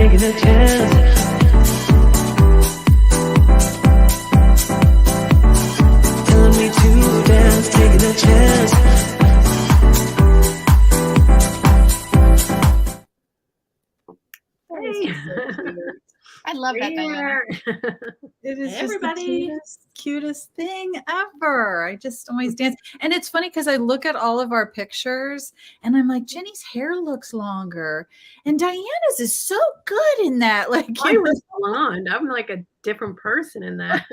taking a chance. Telling me to dance, taking a chance. Hey. I love that, Diana. It is Everybody. just the cutest thing ever. I just always dance. And it's funny because I look at all of our pictures and I'm like, Jenny's hair looks longer. And Diana's is so good in that. Like, I was blonde. I'm like a different person in that.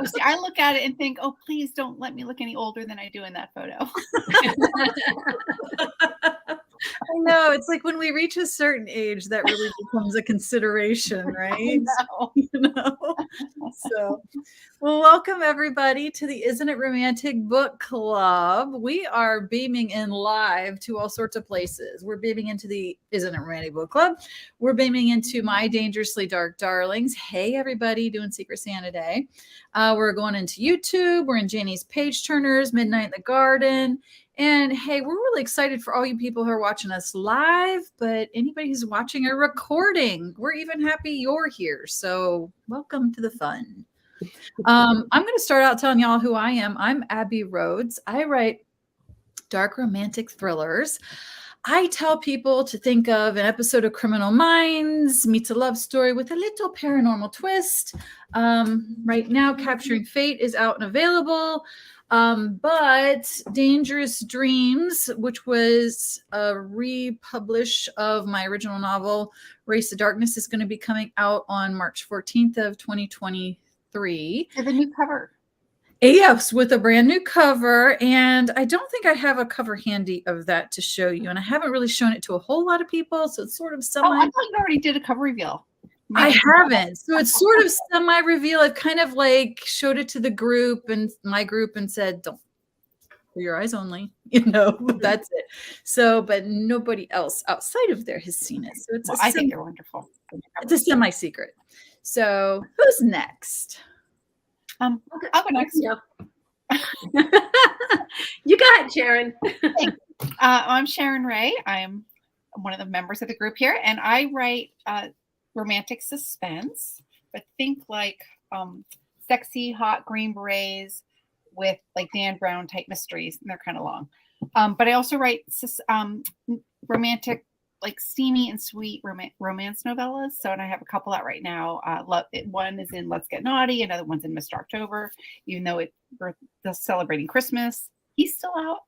See, I look at it and think, oh, please don't let me look any older than I do in that photo. I know. It's like when we reach a certain age, that really becomes a consideration, right? You know? So, well, welcome everybody to the Isn't It Romantic Book Club. We are beaming in live to all sorts of places. We're beaming into the Isn't It Romantic Book Club. We're beaming into My Dangerously Dark Darlings. Hey, everybody, doing Secret Santa Day. We're going into YouTube. We're in Janie's Page Turners, Midnight in the Garden. And hey, we're really excited for all you people who are watching us live, but anybody who's watching a recording, we're even happy you're here. So welcome to the fun. I'm going to start out telling y'all who I am. I'm Abbie Roads. I write dark romantic thrillers. I tell people to think of an episode of Criminal Minds meets a love story with a little paranormal twist. Right now, Capturing Fate is out and available. But Dangerous Dreams, which was a republish of my original novel, Race of Darkness, is going to be coming out on March 14th of 2023. With a new cover. Yes, with a brand new cover. And I don't think I have a cover handy of that to show you. And I haven't really shown it to a whole lot of people. So it's sort of semi. Oh, I thought you already did a cover reveal. I haven't. So it's sort of semi-reveal. I've kind of like showed it to the group and my group and said, don't, for your eyes only, you know, but that's it. So, but nobody else outside of there has seen it. So it's I think they're wonderful. It's a semi-secret. So who's next? I'll go next. You got it, Sharon. I'm Sharon Wray. I'm one of the members of the group here, and I write romantic suspense, but think like sexy, hot green berets with like Dan Brown type mysteries, and they're kind of long. But I also write romantic, like steamy and sweet romance novellas. So, and I have a couple out right now. One is in Let's Get Naughty, another one's in Mr. October. Even though we're just celebrating Christmas, he's still out.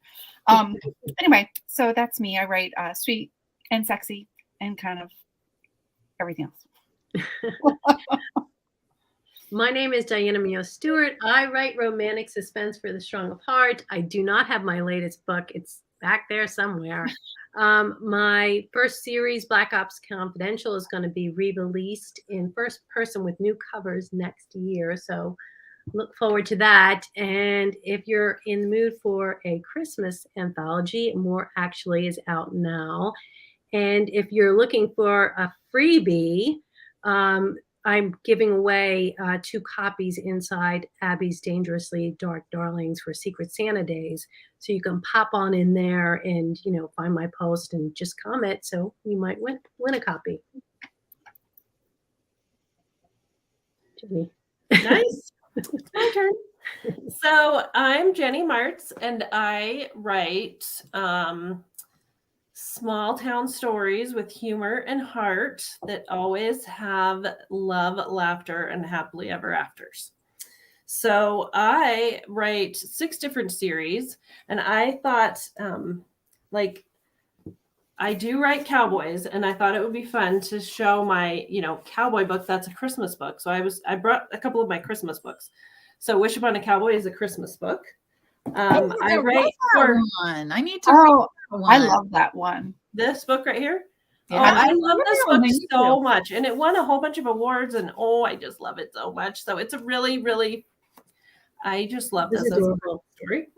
Anyway, so that's me. I write sweet and sexy and kind of everything else. My name is Diana Muñoz Stewart. I write romantic suspense for the strong of heart. I do not have my latest book. It's back there somewhere. My first series, Black Ops Confidential, is going to be re-released in first person with new covers next year. So look forward to that. And if you're in the mood for a Christmas anthology, More Actually is out now. And if you're looking for a freebie, I'm giving away 2 copies inside Abbie's Dangerously Dark Darlings for Secret Santa Days. So you can pop on in there and, you know, find my post and just comment. So you might win a copy. Jenny. Nice. It's my turn. So I'm Jennie Marts, and I write small town stories with humor and heart that always have love, laughter, and happily ever afters. So I write 6 different series, and I thought, I do write cowboys, and I thought it would be fun to show my, cowboy book. That's a Christmas book. So I brought a couple of my Christmas books. So Wish Upon a Cowboy is a Christmas book. I write for one. I need to read that one. I love that one. This book right here. Yeah, I love this book so too. much, and it won a whole bunch of awards, and I just love it so much. So it's a really, really, I just love this as a story.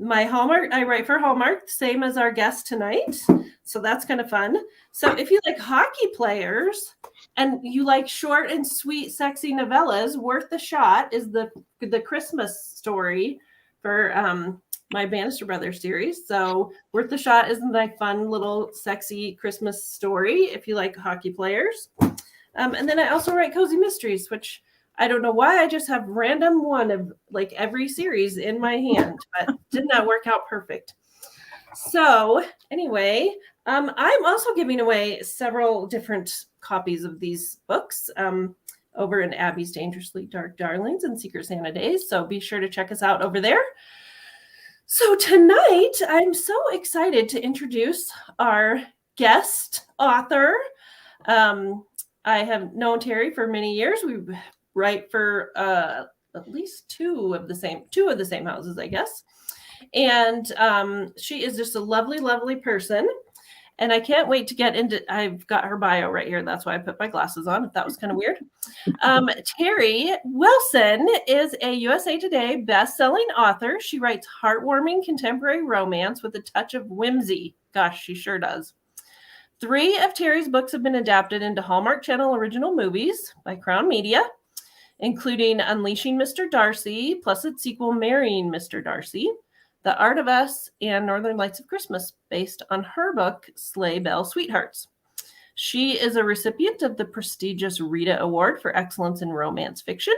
My Hallmark, I write for Hallmark, same as our guest tonight. So that's kind of fun. So if you like hockey players and you like short and sweet, sexy novellas, Worth the Shot is the Christmas story for my Bannister Brothers series. So Worth the Shot is my fun little sexy Christmas story if you like hockey players. And then I also write cozy mysteries, which I don't know why I just have random one of like every series in my hand, but did not work out perfect. So anyway, I'm also giving away several different copies of these books over in Abbie's Dangerously Dark Darlings and Secret Santa Days. So be sure to check us out over there. So tonight, I'm so excited to introduce our guest author. I have known Teri for many years. We write for at least two of the same houses, I guess. And she is just a lovely, lovely person. And I can't wait to get into, I've got her bio right here. That's why I put my glasses on, if that was kind of weird. Teri Wilson is a USA Today best-selling author. She writes heartwarming contemporary romance with a touch of whimsy. Gosh, she sure does. 3 of Teri's books have been adapted into Hallmark Channel original movies by Crown Media, including Unleashing Mr. Darcy, plus its sequel, Marrying Mr. Darcy, The Art of Us, and Northern Lights of Christmas, based on her book, Sleigh Bell Sweethearts. She is a recipient of the prestigious Rita Award for Excellence in Romance Fiction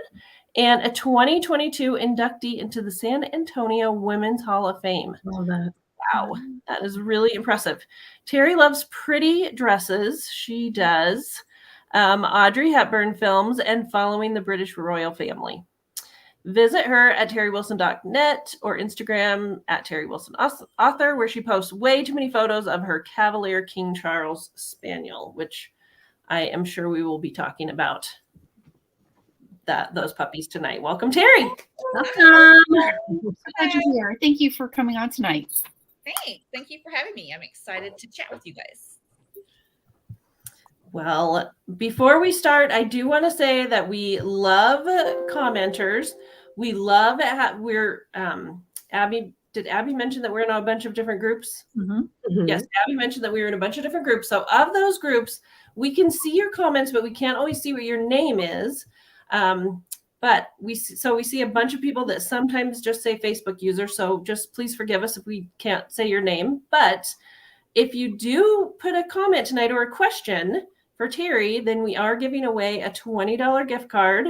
and a 2022 inductee into the San Antonio Women's Hall of Fame. All that. Wow, that is really impressive. Teri loves pretty dresses. She does. Audrey Hepburn films and following the British royal family. Visit her at teriwilson.net or Instagram at Teri Wilson Author, where she posts way too many photos of her Cavalier King Charles Spaniel, which I am sure we will be talking about those puppies tonight. Welcome, Teri. Welcome. Glad you're here. Thank you for coming on tonight. Thanks. Thank you for having me. I'm excited to chat with you guys. Well, before we start, I do want to say that we love commenters. We love Abbie. Did Abbie mention that we're in a bunch of different groups? Mm-hmm. Yes, Abbie mentioned that we were in a bunch of different groups. So of those groups, we can see your comments, but we can't always see what your name is. But we see a bunch of people that sometimes just say Facebook user. So just please forgive us if we can't say your name. But if you do put a comment tonight or a question for Teri, then we are giving away a $20 gift card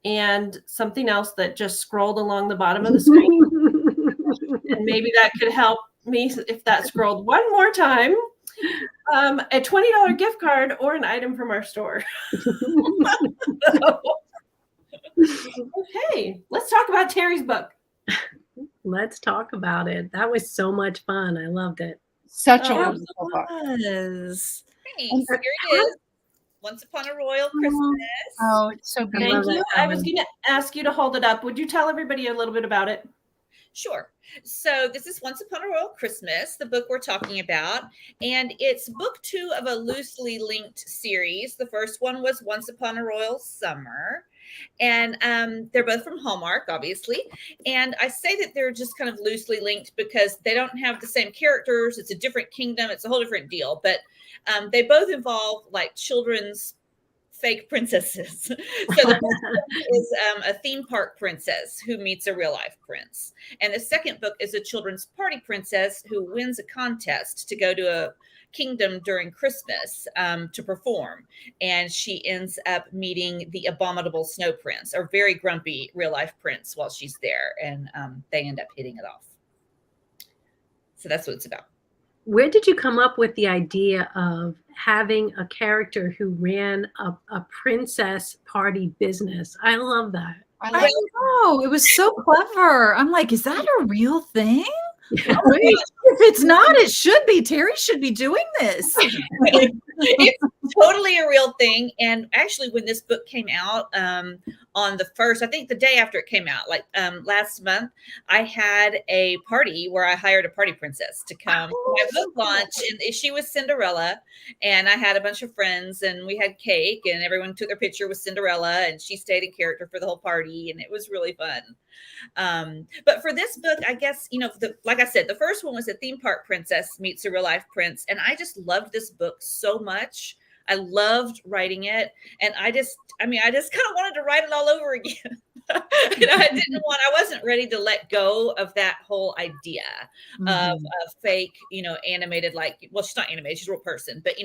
and something else that just scrolled along the bottom of the screen. And maybe that could help me if that scrolled one more time. A $20 gift card or an item from our store. Okay, let's talk about Teri's book. Let's talk about it. That was so much fun. I loved it. Such a wonderful book. Thanks. Here it is. Once Upon a Royal Christmas. Oh, it's so beautiful. Thank you. I was going to ask you to hold it up. Would you tell everybody a little bit about it? Sure. So this is Once Upon a Royal Christmas, the book we're talking about. And it's book 2 of a loosely linked series. The first one was Once Upon a Royal Summer. And they're both from Hallmark, obviously. And I say that they're just kind of loosely linked because they don't have the same characters. It's a different kingdom. It's a whole different deal. But they both involve like children's fake princesses. So the first book is a theme park princess who meets a real life prince. And the second book is a children's party princess who wins a contest to go to a kingdom during Christmas to perform. And she ends up meeting the abominable snow prince, or very grumpy real life prince, while she's there. And they end up hitting it off. So that's what it's about. Where did you come up with the idea of having a character who ran a princess party business? I love that. I know. It was so clever. I'm like, is that a real thing? If it's not, it should be. Teri should be doing this. It's totally a real thing. And actually, when this book came out on the first, I think the day after it came out, like last month, I had a party where I hired a party princess to come to my book launch. And she was Cinderella. And I had a bunch of friends and we had cake and everyone took their picture with Cinderella and she stayed in character for the whole party. And it was really fun. But for this book, I guess, like I said, the first one was a theme park princess meets a real life prince. And I just loved this book so much. I loved writing it. And I just kind of wanted to write it all over again. I wasn't ready to let go of that whole idea of a fake, animated, she's not animated, she's a real person, but,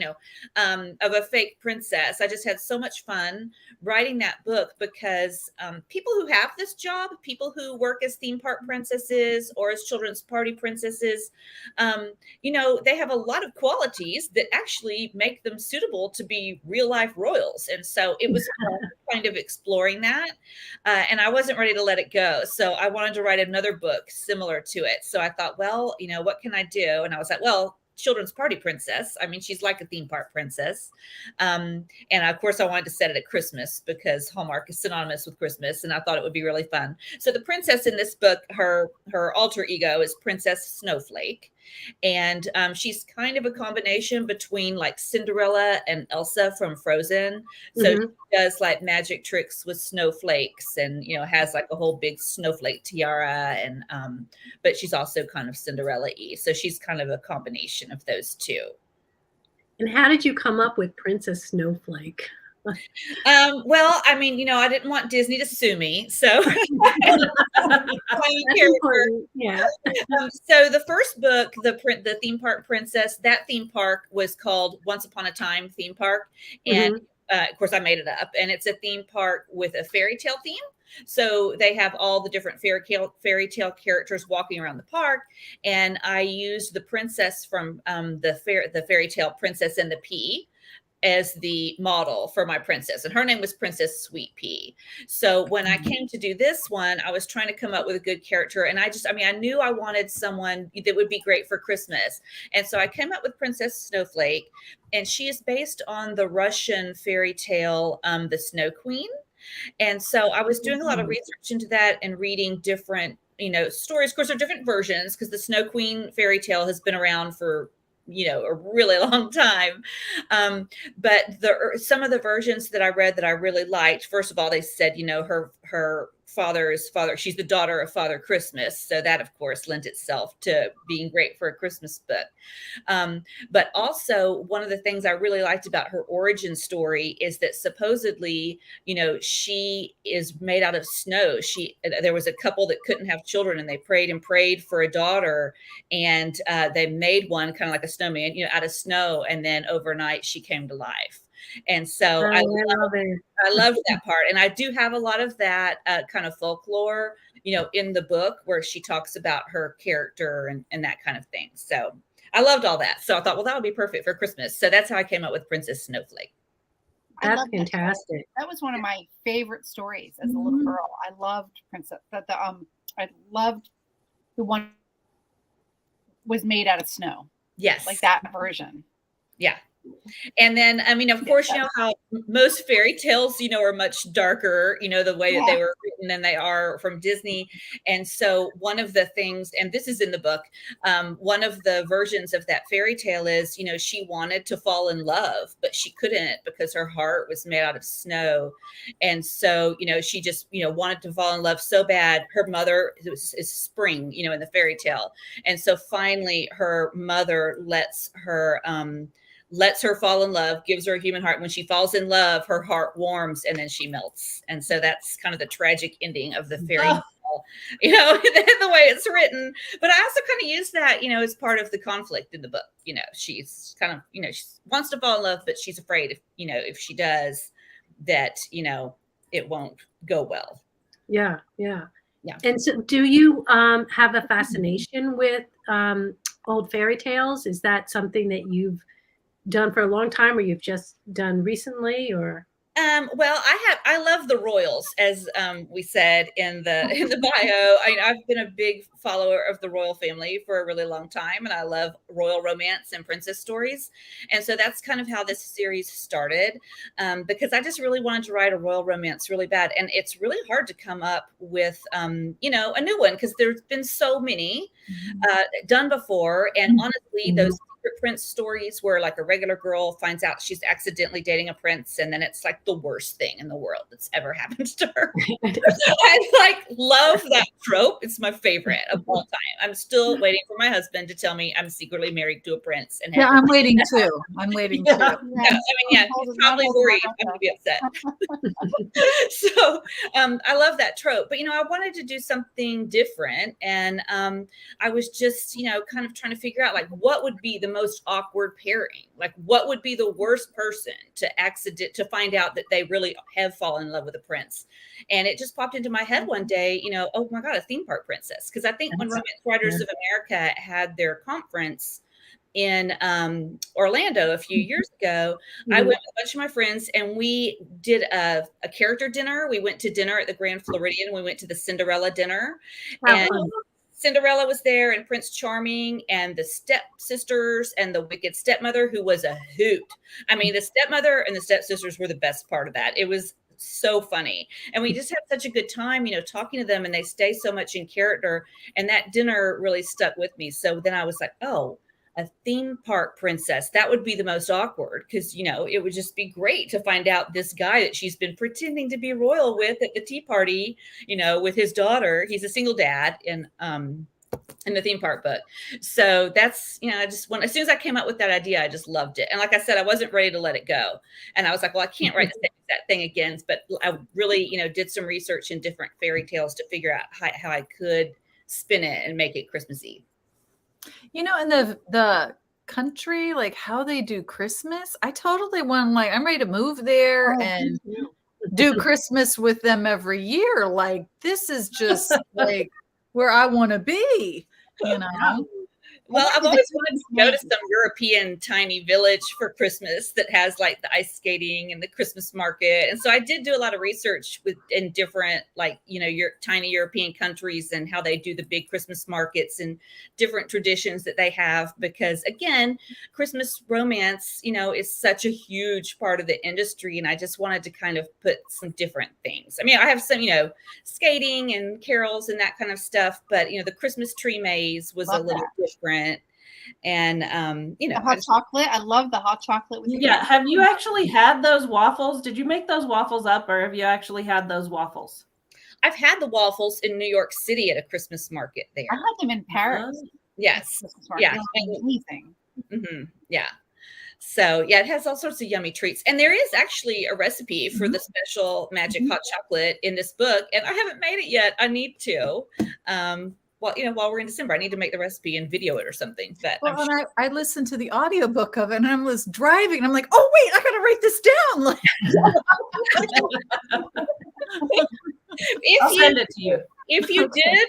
of a fake princess. I just had so much fun writing that book because people who have this job, people who work as theme park princesses or as children's party princesses, they have a lot of qualities that actually make them suitable to be real life royals. And so it was kind of exploring that. And I wasn't ready to let it go. So I wanted to write another book similar to it. So I thought, well, what can I do? And I was like, well, children's party princess. I mean, she's like a theme park princess. And of course, I wanted to set it at Christmas because Hallmark is synonymous with Christmas. And I thought it would be really fun. So the princess in this book, her alter ego is Princess Snowflake. And she's kind of a combination between like Cinderella and Elsa from Frozen. So she does like magic tricks with snowflakes and, has like a whole big snowflake tiara. And but she's also kind of Cinderella-y. So she's kind of a combination of those two. And how did you come up with Princess Snowflake? Well, I mean, I didn't want Disney to sue me, so yeah. So the first book, the Theme Park Princess, that theme park was called Once Upon a Time Theme Park, and of course, I made it up, and it's a theme park with a fairy tale theme. So they have all the different fairy tale characters walking around the park, and I used the princess from the fairy tale Princess and the Pea as the model for my princess, and her name was Princess Sweet Pea. So when I came to do this one, I was trying to come up with a good character, and I knew I wanted someone that would be great for Christmas, and so I came up with Princess Snowflake, and she is based on the Russian fairy tale The Snow Queen. And so I was doing a lot of research into that and reading different stories. Of course, there are different versions because the Snow Queen fairy tale has been around for a really long time. But some of the versions that I read that I really liked, first of all, they said, her she's the daughter of Father Christmas. So that, of course, lent itself to being great for a Christmas book. But also one of the things I really liked about her origin story is that supposedly, she is made out of snow. There was a couple that couldn't have children and they prayed and prayed for a daughter, and they made one kind of like a snowman, out of snow. And then overnight she came to life. And so I loved that part. And I do have a lot of that kind of folklore, in the book where she talks about her character and that kind of thing. So I loved all that. So I thought, well, that would be perfect for Christmas. So that's how I came up with Princess Snowflake. That's fantastic. That was one of my favorite stories as a little girl. I loved Princess. I loved the one was made out of snow. Yes, like that version. Yeah. And then, of course, how most fairy tales, are much darker, the way that they were written than they are from Disney. And so one of the things, and this is in the book, one of the versions of that fairy tale is, she wanted to fall in love, but she couldn't because her heart was made out of snow. And so, she just, wanted to fall in love so bad. Her mother is Spring, in the fairy tale. And so finally her mother lets her fall in love, gives her a human heart. When she falls in love, her heart warms and then she melts. And so that's kind of the tragic ending of the fairy tale, the way it's written. But I also kind of use that, as part of the conflict in the book. She's kind of, she wants to fall in love, but she's afraid if she does that, it won't go well. Yeah. And so do you have a fascination with old fairy tales? Is that something that you've done for a long time or you've just done recently, or? Well, I love the royals, as we said in the bio. I've been a big follower of the royal family for a really long time, and I love royal romance and princess stories. And so that's kind of how this series started, because I just really wanted to write a royal romance really bad. And it's really hard to come up with, a new one because there's been so many done before. And honestly, those secret prince stories where like a regular girl finds out she's accidentally dating a prince, and then it's like the worst thing in the world that's ever happened to her. I like love that trope. It's my favorite of all time. I'm still waiting for my husband to tell me I'm secretly married to a prince. And Yeah, I'm waiting too. I'm waiting too. I mean, yeah, he's probably worried I'm going to be upset. So I love that trope. But, I wanted to do something different. And I was just, kind of trying to figure out, like, what would be the most awkward pairing? Like, what would be the worst person to find out that they really have fallen in love with a prince? And it just popped into my head one day, oh, my God, a theme park princess. Because I think when Romance Writers of America had their conference in Orlando a few years ago, I went with a bunch of my friends and we did a character dinner. We went to dinner at the Grand Floridian. We went to the Cinderella dinner. And Cinderella was there, and Prince Charming, and the stepsisters, and the wicked stepmother, who was a hoot. I mean, the stepmother and the stepsisters were the best part of that. It was so funny. And we just had such a good time, talking to them, and they stay so much in character. And that dinner really stuck with me. So then I was like, oh, a theme park princess, that would be the most awkward, because, it would just be great to find out this guy that she's been pretending to be royal with at the tea party, with his daughter. He's a single dad in the theme park book. So that's, as soon as I came up with that idea, I just loved it. And like I said, I wasn't ready to let it go. And I was like, well, I can't write that thing again. But I really, did some research in different fairy tales to figure out how I could spin it and make it Christmas Eve. In the country, like how they do Christmas, I totally want, like, I'm ready to move there and do Christmas with them every year. Like, this is just like where I want to be, Well, I've always wanted to go to some European tiny village for Christmas that has like the ice skating and the Christmas market. And so I did do a lot of research in different, like, your tiny European countries and how they do the big Christmas markets and different traditions that they have. Because again, Christmas romance, is such a huge part of the industry. And I just wanted to kind of put some different things. I mean, I have some, skating and carols and that kind of stuff. But, the Christmas tree maze was a little different. And the hot chocolate. I love the hot chocolate with Have you actually had those waffles? Did you make those waffles up, or have you actually had those waffles? I've had the waffles in New York City at a Christmas market there. I had them in Paris. Yes. Yeah. Amazing. Mm-hmm. Yeah. So yeah, it has all sorts of yummy treats. And there is actually a recipe for the special magic hot chocolate in this book. And I haven't made it yet. I need to. While we're in December, I need to make the recipe and video it or something. But I listened to the audiobook of it, and I was driving, and I'm like, oh wait, I gotta write this down. I'll send it to you. If you did,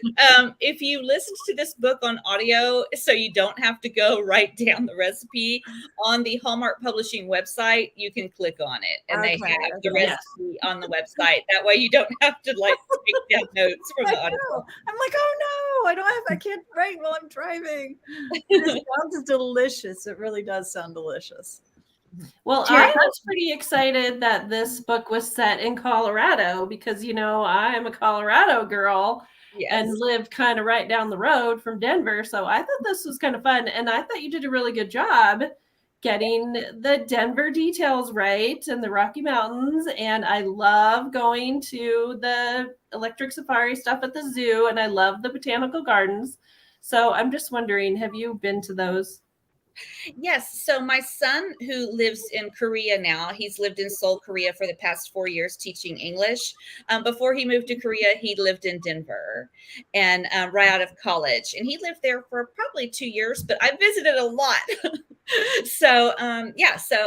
if you listened to this book on audio, so you don't have to go write down the recipe, on the Hallmark Publishing website, you can click on it, and they have the recipe on the website. That way, you don't have to take down notes from the audio. I'm like, oh no, I can't write while I'm driving. It sounds delicious. It really does sound delicious. Well, I was pretty excited that this book was set in Colorado because, I'm a Colorado girl and lived kind of right down the road from Denver. So I thought this was kind of fun. And I thought you did a really good job getting the Denver details right and the Rocky Mountains. And I love going to the electric safari stuff at the zoo. And I love the botanical gardens. So I'm just wondering, have you been to those? Yes. So my son, who lives in Korea now, he's lived in Seoul, Korea for the past 4 years teaching English. Before he moved to Korea, he lived in Denver and right out of college. And he lived there for probably 2 years, but I visited a lot.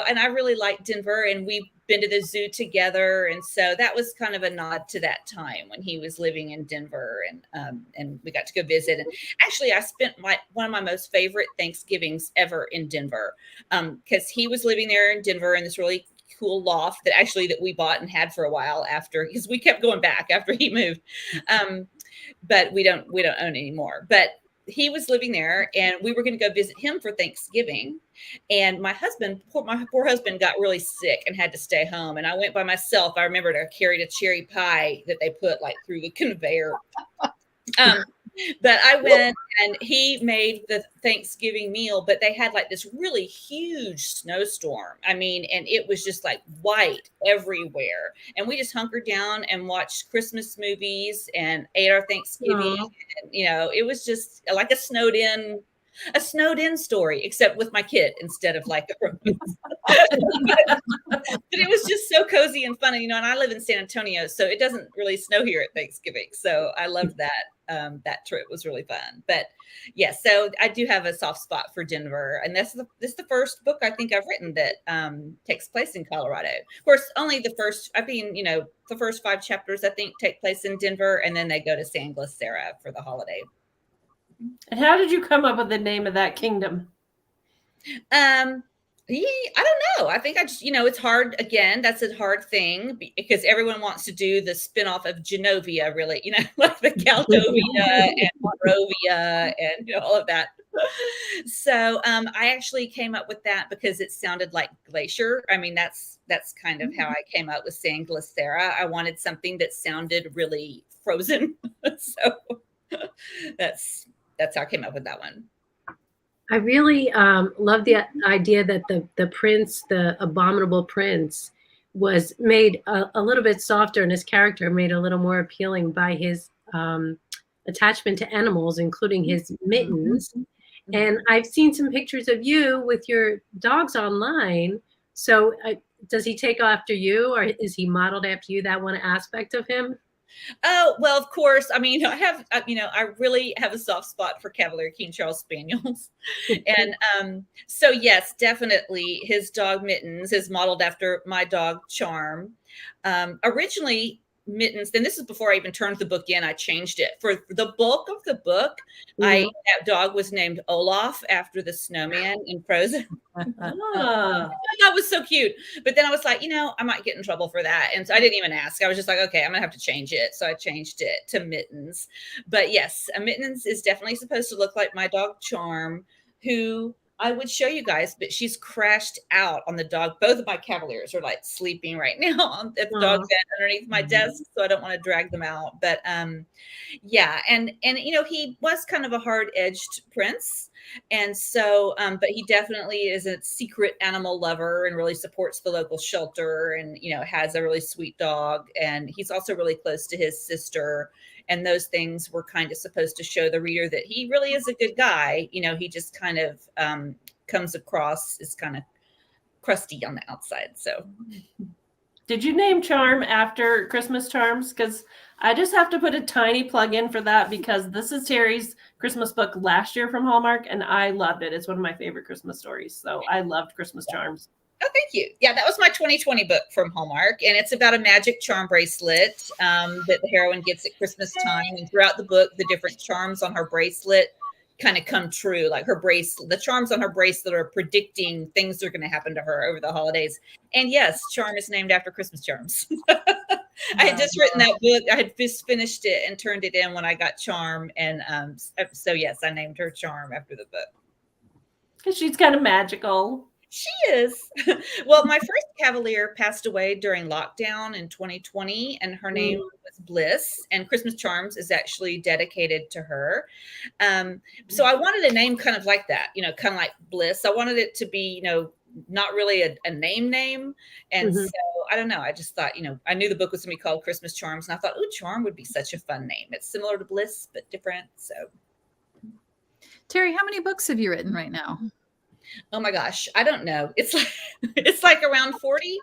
And I really like Denver, and we've been to the zoo together. And so that was kind of a nod to that time when he was living in Denver, and we got to go visit. And actually I spent one of my most favorite Thanksgivings ever in Denver, because he was living there in Denver in this really cool loft that we bought and had for a while after, because we kept going back after he moved. But we don't own anymore. But he was living there, and we were going to go visit him for Thanksgiving. And my poor husband got really sick and had to stay home. And I went by myself. I remember I carried a cherry pie that they put through the conveyor. But I went and he made the Thanksgiving meal, but they had like this really huge snowstorm. I mean, and it was just like white everywhere. And we just hunkered down and watched Christmas movies and ate our Thanksgiving. Aw. And, it was just like a snowed in story, except with my kid instead of like a romance. But it was just so cozy and fun. And I live in San Antonio, so it doesn't really snow here at Thanksgiving. So I loved that. That trip was really fun. But yes, so I do have a soft spot for Denver, and this is the first book I think I've written that takes place in Colorado. Of course, only the first. The first 5 chapters I think take place in Denver, and then they go to San Glycera for the holiday. And how did you come up with the name of that kingdom? I don't know. I think I just, it's hard. Again, that's a hard thing because everyone wants to do the spinoff of Genovia, really, like the Caldovia and Moravia and all of that. So I actually came up with that because it sounded like glacier. I mean, that's kind of how I came up with San Glycera. I wanted something that sounded really frozen. So that's how I came up with that one. I really love the idea that the prince, the abominable prince, was made a little bit softer, and his character made a little more appealing by his attachment to animals, including his mittens. And I've seen some pictures of you with your dogs online. So does he take after you, or is he modeled after you, that one aspect of him? Oh, well, of course. I mean, I really have a soft spot for Cavalier King Charles Spaniels. And so, yes, definitely his dog Mittens is modeled after my dog Charm. Originally, Mittens, then this is before I even turned the book in, I changed it. For the bulk of the book, that dog was named Olaf after the snowman in Frozen. That was so cute. But then I was like, I might get in trouble for that. And so I didn't even ask. I was just like, okay, I'm going to have to change it. So I changed it to Mittens. But yes, Mittens is definitely supposed to look like my dog Charm, who I would show you guys, but she's crashed out on the dog. Both of my Cavaliers are like sleeping right now at the dog bed underneath my desk, so I don't want to drag them out. But yeah, and he was kind of a hard-edged prince, and so but he definitely is a secret animal lover and really supports the local shelter, and has a really sweet dog, and he's also really close to his sister. And those things were kind of supposed to show the reader that he really is a good guy. He just kind of comes across as kind of crusty on the outside. So, did you name Charm after Christmas Charms? Because I just have to put a tiny plug in for that, because this is Teri's Christmas book last year from Hallmark, and I loved it. It's one of my favorite Christmas stories. So I loved Christmas Charms. Oh, thank you. Yeah, that was my 2020 book from Hallmark, and it's about a magic charm bracelet that the heroine gets at Christmas time. And throughout the book, the different charms on her bracelet kind of come true. Like the charms on her bracelet are predicting things that are going to happen to her over the holidays. And yes, Charm is named after Christmas Charms. I had just written that book. I had just finished it and turned it in when I got Charm, and so yes, I named her Charm after the book. Because she's kind of magical. She is. Well, my first Cavalier passed away during lockdown in 2020, and her name was Bliss, and Christmas Charms is actually dedicated to her. So I wanted a name kind of like that, kind of like Bliss. I wanted it to be, not really a name. And so I don't know. I just thought, I knew the book was going to be called Christmas Charms, and I thought, Charm would be such a fun name. It's similar to Bliss, but different. So, Teri, how many books have you written right now? Oh my gosh, I don't know. It's like around 40,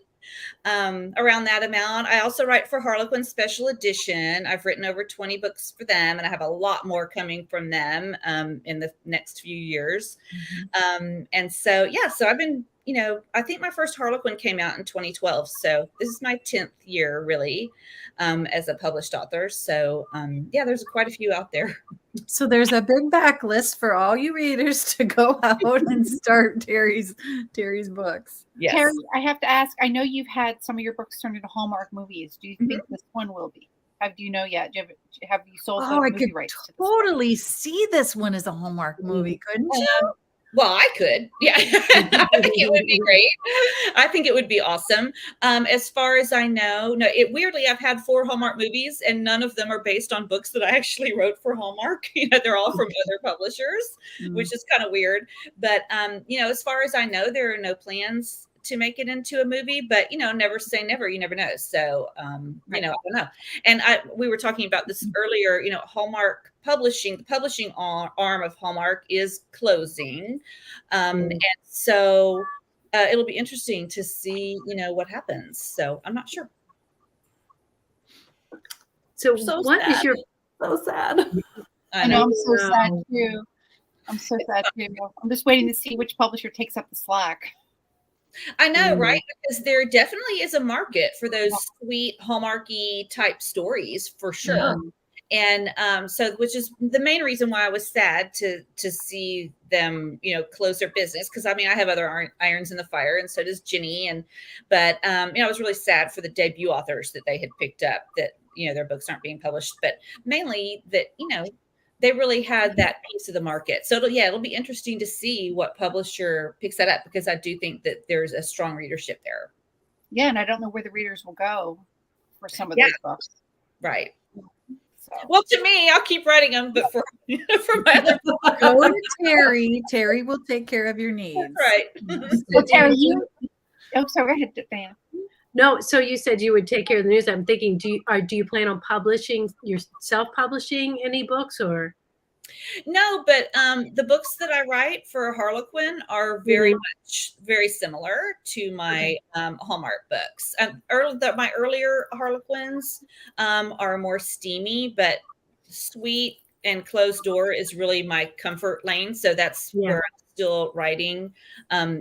around that amount. I also write for Harlequin Special Edition. I've written over 20 books for them, and I have a lot more coming from them in the next few years. And so, yeah, so I've been, I think my first Harlequin came out in 2012. So this is my 10th year, really, as a published author. So, yeah, there's quite a few out there. So there's a big backlist for all you readers to go out and start Teri's books. Yes. Teri, I have to ask, I know you've had some of your books turned into Hallmark movies. Do you think this one will be? Do you know yet? Have you sold the movie rights? Totally see this one as a Hallmark movie, couldn't you? Well, I could. Yeah. I think it would be great. I think it would be awesome. As far as I know, no, weirdly, I've had 4 Hallmark movies and none of them are based on books that I actually wrote for Hallmark. They're all from other publishers, which is kind of weird. But, as far as I know, there are no plans to make it into a movie, but never say never. You never know. So I don't know. And we were talking about this earlier. Hallmark Publishing, the publishing arm of Hallmark, is closing, and so it'll be interesting to see what happens. So I'm not sure. So what sad. is your So sad. I know. I'm so sad too. I'm so sad too. I'm just waiting to see which publisher takes up the slack. I know, right? Because there definitely is a market for those sweet Hallmarky type stories for sure. And so, which is the main reason why I was sad to see them, close their business. Because I have other irons in the fire, and so does Jennie. But I was really sad for the debut authors that they had picked up that their books aren't being published, but mainly that they really had that piece of the market. So it'll be interesting to see what publisher picks that up, because I do think that there's a strong readership there. Yeah, and I don't know where the readers will go for some of those books. Right. So. Well, to me, I'll keep writing them, but for my other book, go to Teri. Teri will take care of your needs. Right. Well, Teri, sorry, go ahead, Diana. No, so you said you would take care of the news. I'm thinking, do you plan on self-publishing any books or? No, but the books that I write for Harlequin are very similar to my Hallmark books. My earlier Harlequins are more steamy, but sweet and closed door is really my comfort lane. So that's where I'm still writing,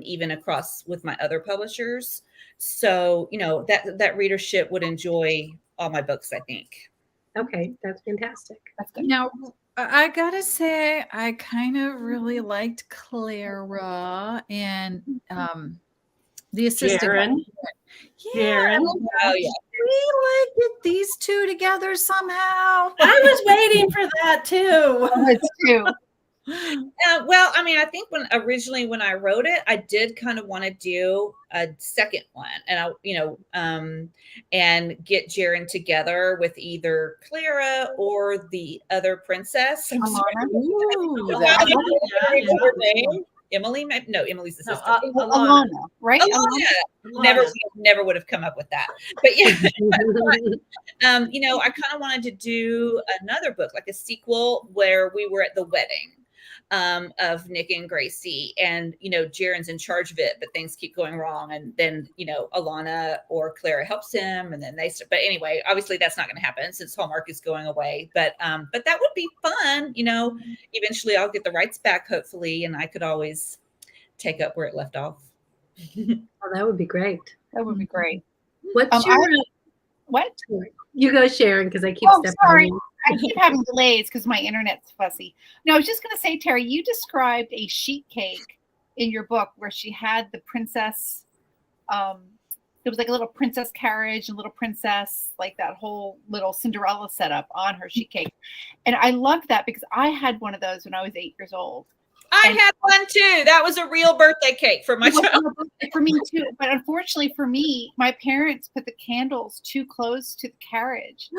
even across with my other publishers. So, that readership would enjoy all my books, I think. Okay, that's fantastic. That's good. Now, I gotta say, I kind of really liked Clara and the assistant. Sharon. Yeah, Oh, yeah. we like these two together somehow. I was waiting for that too. It's too. Well, I think when I wrote it, I did kind of want to do a second one, and and get Sharon together with either Clara or the other princess. I'm sorry. Emily? No, Emily's the sister. Alana, right? Alana. Never would have come up with that. But I kind of wanted to do another book, like a sequel, where we were at the wedding of Nick and Gracie, and Jaren's in charge of it, but things keep going wrong, and then Alana or Clara helps him, and then but anyway, obviously that's not going to happen since Hallmark is going away, but that would be fun. Eventually I'll get the rights back, hopefully, and I could always take up where it left off. Oh, that would be great. That would be great. What's your what? You go, Sharon, because I keep stepping sorry. on you. I keep having delays because my internet's fussy. No, I was just going to say, Teri, you described a sheet cake in your book where she had the princess. There was like a little princess carriage and little princess, like that whole little Cinderella setup on her sheet cake. And I loved that because I had one of those when I was 8 years old. I had one too. That was a real birthday cake for my child. For me too. But unfortunately for me, my parents put the candles too close to the carriage.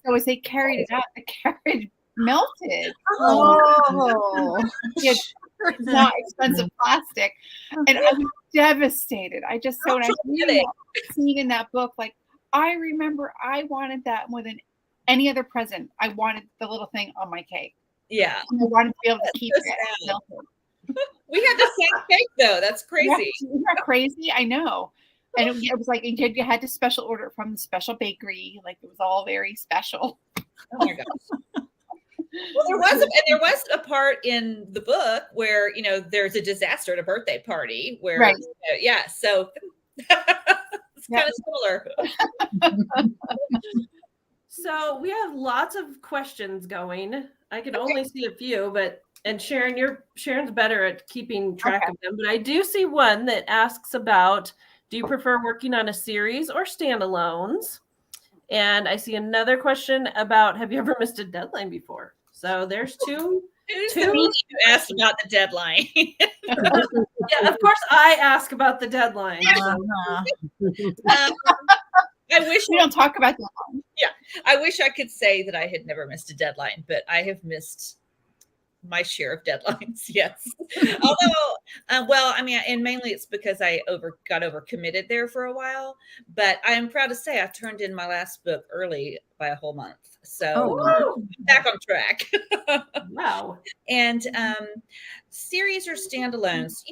So as they carried it out, the carriage melted. Oh, It's not expensive plastic. And I was devastated. I just so when I seeing in that book, like I remember I wanted that more than any other present. I wanted the little thing on my cake. Yeah. I wanted to be able to keep it. We had the same cake though. That's crazy. Yeah, isn't that crazy? I know. And it was like you had to special order it from the special bakery. Like it was all very special. Oh my gosh. Well, there was a part in the book where there's a disaster at a birthday party where so it's kind of similar. So we have lots of questions going. I can only see a few, and Sharon's better at keeping track of them. But I do see one that asks about, do you prefer working on a series or standalones? And I see another question about, have you ever missed a deadline before? So there's two Who's the meanie who asked about the deadline? Yeah, of course I ask about the deadline. So. I wish We don't talk about that. I wish I could say that I had never missed a deadline, but I have missed my share of deadlines. Yes. Although, well, I mean, and mainly it's because I got overcommitted there for a while, but I am proud to say I turned in my last book early by a whole month. So I'm back on track. Wow. And series or standalones,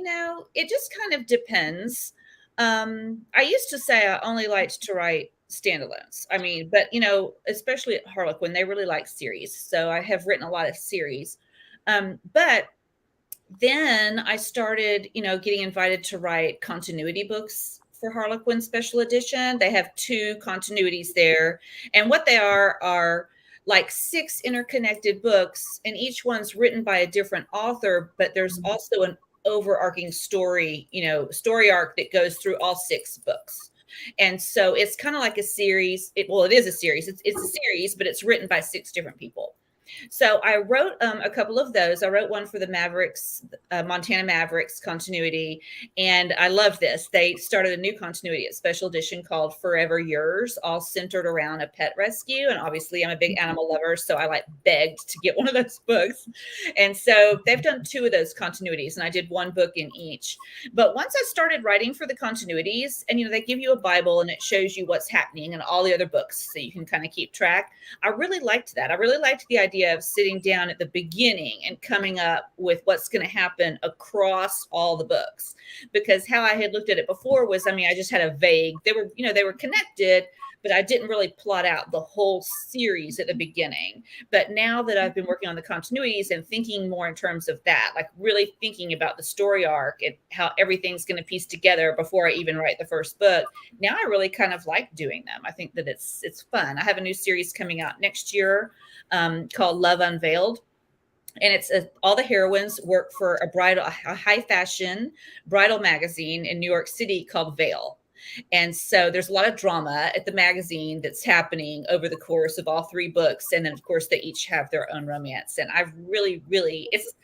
it just kind of depends. I used to say I only liked to write standalones. I mean, but especially at Harlequin, they really like series. So I have written a lot of series. But then I started, getting invited to write continuity books for Harlequin Special Edition. They have 2 continuities there. And what they are like 6 interconnected books, and each one's written by a different author, but there's also an overarching story, story arc that goes through all 6 books. And so it's kind of like a series. It is a series. It's a series, but it's written by 6 different people. So I wrote a couple of those. I wrote one for the Mavericks, Montana Mavericks continuity. And I love this. They started a new continuity, a special edition called Forever Yours, all centered around a pet rescue. And obviously I'm a big animal lover, so I begged to get one of those books. And so they've done 2 of those continuities, and I did 1 book in each. But once I started writing for the continuities, and they give you a Bible and it shows you what's happening in all the other books so you can kind of keep track. I really liked that. I really liked the idea of sitting down at the beginning and coming up with what's going to happen across all the books, because how I had looked at it before was, I just had a vague, they were connected, but I didn't really plot out the whole series at the beginning. But now that I've been working on the continuities and thinking more in terms of that, like really thinking about the story arc and how everything's going to piece together before I even write the first book, now I really kind of like doing them. I think that it's fun. I have a new series coming out next year called Love Unveiled. And it's all the heroines work for a high fashion bridal magazine in New York City called Veil. And so there's a lot of drama at the magazine that's happening over the course of all 3 books. And then, of course, they each have their own romance. And I've really, it's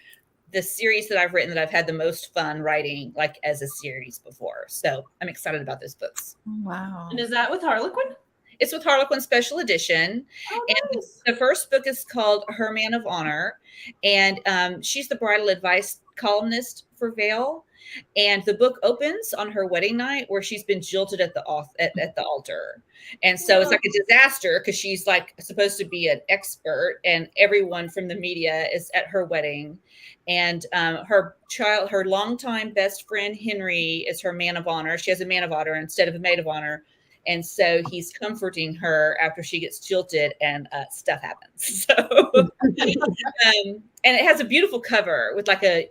the series that I've written that I've had the most fun writing, like as a series before. So I'm excited about those books. Wow. And is that with Harlequin? It's with Harlequin Special Edition. Oh, and nice. the first book is called Her Man of Honor. And she's the bridal advice columnist for Veil. And the book opens on her wedding night where she's been jilted at the altar. And so it's like a disaster because she's like supposed to be an expert and everyone from the media is at her wedding. And her longtime best friend, Henry, is her man of honor. She has a man of honor instead of a maid of honor. And so he's comforting her after she gets jilted and stuff happens. So, and it has a beautiful cover with like a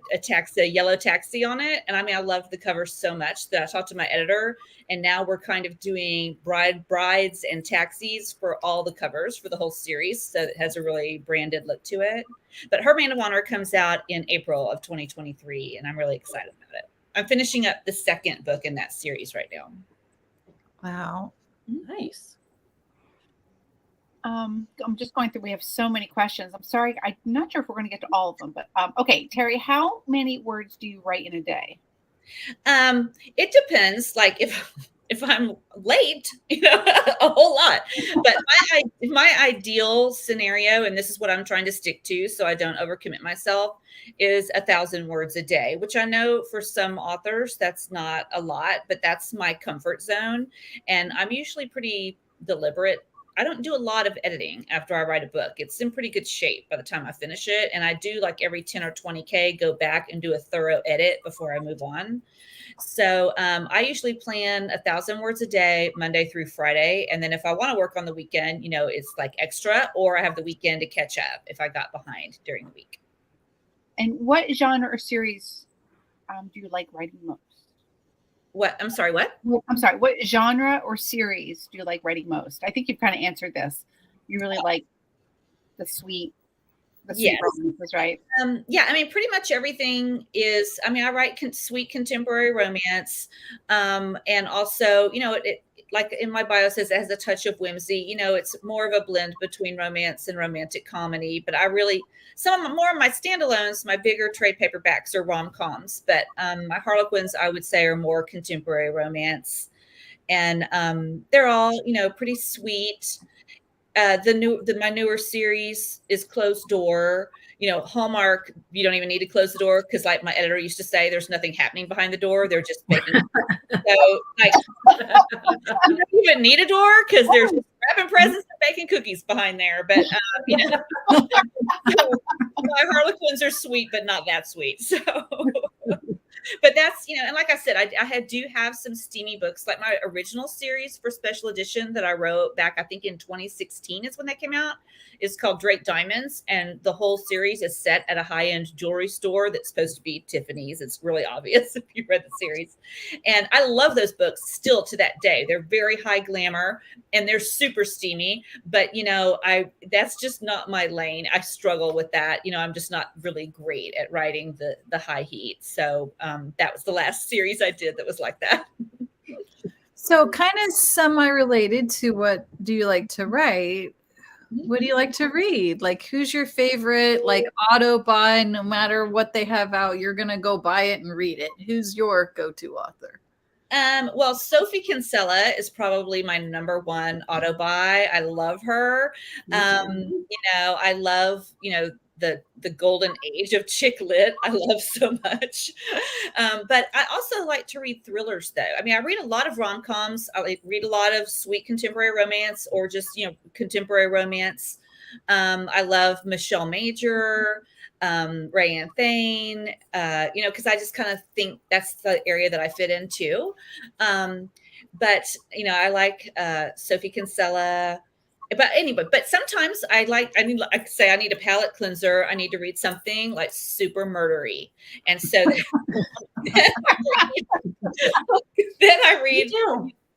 yellow taxi on it. And I love the cover so much that I talked to my editor, and now we're kind of doing brides and taxis for all the covers for the whole series. So it has a really branded look to it. But Her Man of Honor comes out in April of 2023, and I'm really excited about it. I'm finishing up the 2nd book in that series right now. Wow. Nice. I'm just going through. We have so many questions. I'm sorry. I'm not sure if we're going to get to all of them, but okay. Teri, how many words do you write in a day? It depends. Like if I'm late, a whole lot. But my ideal scenario, and this is what I'm trying to stick to so I don't overcommit myself, is 1,000 words a day, which I know for some authors that's not a lot, but that's my comfort zone. And I'm usually pretty deliberate. I don't do a lot of editing after I write a book. It's in pretty good shape by the time I finish it. And I do like every 10 or 20K go back and do a thorough edit before I move on. So I usually plan 1,000 words a day, Monday through Friday. And then if I want to work on the weekend, it's like extra, or I have the weekend to catch up if I got behind during the week. And what genre or series do you like writing most? What? I'm sorry, what? I'm sorry. What genre or series do you like writing most? I think you've kind of answered this. You really like the sweet romances, right? Yeah, pretty much everything is, I write sweet contemporary romance. And also, like in my bio says, it has a touch of whimsy. You know, it's more of a blend between romance and romantic comedy. But I really, more of my standalones, my bigger trade paperbacks are rom-coms. But my Harlequins, I would say, are more contemporary romance. And they're all, you know, pretty sweet. My newer series is Closed Door. You know, Hallmark, you don't even need to close the door because, like my editor used to say, there's nothing happening behind the door. They're just making so like you don't even need a door because they're just wrapping presents and baking cookies behind there. But you know, my Harlequins are sweet, but not that sweet. So. But that's, you know, and like I said, I do have some steamy books, like my original series for special edition that I wrote back, I think in 2016 is when that came out. It's called Drake Diamonds. And the whole series is set at a high-end jewelry store that's supposed to be Tiffany's. It's really obvious if you read the series. And I love those books still to that day. They're very high glamour and they're super steamy. But, you know, that's just not my lane. I struggle with that. You know, I'm just not really great at writing the high heat. So that was the last series I did that was like that. So kind of semi-related to what do you like to write? What do you like to read? Like, who's your favorite, like, auto buy? No matter what they have out, you're going to go buy it and read it. Who's your go-to author? Well, Sophie Kinsella is probably my number one auto buy. I love her. You know, I love, you know, the golden age of chick lit. I love so much. But I also like to read thrillers though. I mean, I read a lot of rom-coms. I read a lot of sweet contemporary romance or just, you know, contemporary romance. I love Michelle Major, Ray Ann Thane, you know, because I just kind of think that's the area that I fit into. But, you know, I like Sophie Kinsella. But anyway, but sometimes I need a palate cleanser. I need to read something like super murdery. And so then I read,